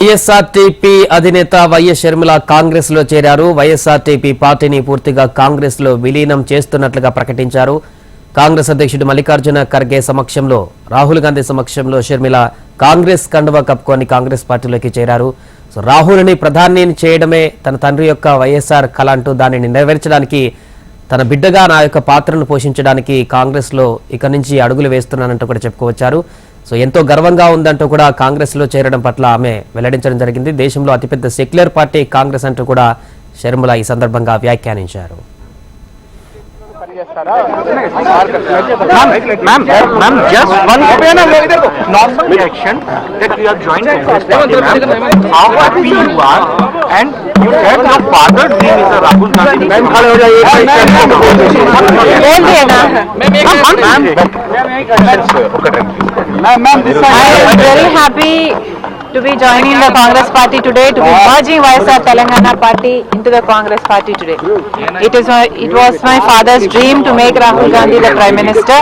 YSRTP అధినేత YS Sharmila Congress లో చేరారు. వైఎస్ఆర్టీపీ పార్టీని పూర్తిగా కాంగ్రెస్ లో విలీనం చేస్తున్నట్లుగా ప్రకటించారు. కాంగ్రెస్ అధ్యక్షుడు మల్లికార్జున ఖర్గే సమక్షంలో, రాహుల్ గాంధీ సమక్షంలో షర్మిల కాంగ్రెస్ కండువా కప్పుకొని కాంగ్రెస్ పార్టీలోకి చేరారు. రాహుల్ని ప్రధాని చేయడమే తన తండ్రి యొక్క వైఎస్ఆర్ కళ అంటూ దానిని నెరవేర్చడానికి, తన బిడ్డగా నా యొక్క పాత్రను పోషించడానికి కాంగ్రెస్ లో ఇక నుంచి అడుగులు వేస్తున్నానంటూ కూడా చెప్పుకోవచ్చారు. ఎంతో గర్వంగా ఉందంటూ కూడా కాంగ్రెస్ లో చేరడం పట్ల ఆమె వెల్లడించడం జరిగింది. దేశంలో అతిపెద్ద సెక్యులర్ పార్టీ కాంగ్రెస్ అంటూ కూడా షర్మిల ఈ సందర్భంగా వ్యాఖ్యానించారు. Ma'am, just one normal reaction that you have joined Congress party, ma'am. How happy you are, and you said your father's dream is a Rahul Gandhi. I am very happy to be joining the Congress party today, to be merging YSR Telangana party into the Congress party today. It was my father's dream to make Rahul Gandhi the Prime Minister,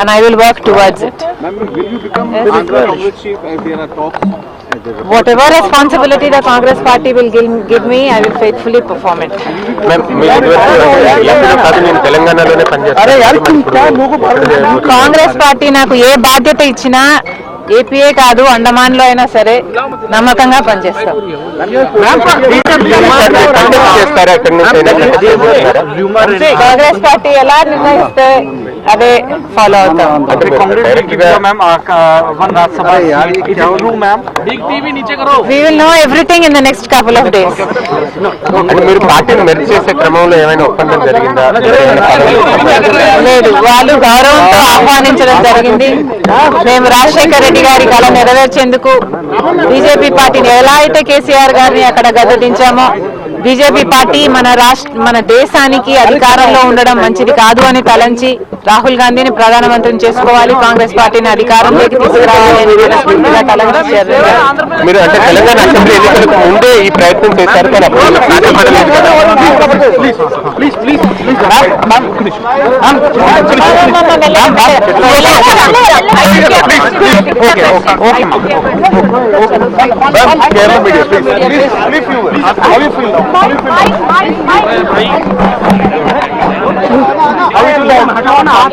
and I will work towards it. Will you become Congress chief if there are talks? Whatever responsibility the Congress party will give me, I will faithfully perform it. Congress party నాకు ఏ బాధ్యత ఇచ్చినా, APA కాదు అండమాన్ లో అయినా సరే నమ్మకంగా పనిచేస్తాం. Congress party ఎలా నిర్ణయిస్తే అదే ఫాలో అవుతాం. We will know everything in the next couple of days. లేదు, వాళ్ళు గౌరవంతో ఆహ్వానించడం జరిగింది. మేము రాజశేఖర రెడ్డి గారి కళ నెరవేర్చేందుకు బీజేపీ పార్టీని ఎలా అయితే కేసీఆర్ గారిని అక్కడ గద్దెదించామో, బీజేపీ పార్టీ మన దేశానికి అధికారంలో ఉండడం మంచిది కాదు అని తలంచి రాహుల్ గాంధీని ప్రధానమంత్రిని చేసుకోవాలి, కాంగ్రెస్ పార్టీని అధికారంలోకి తీసుకురావాలి అని How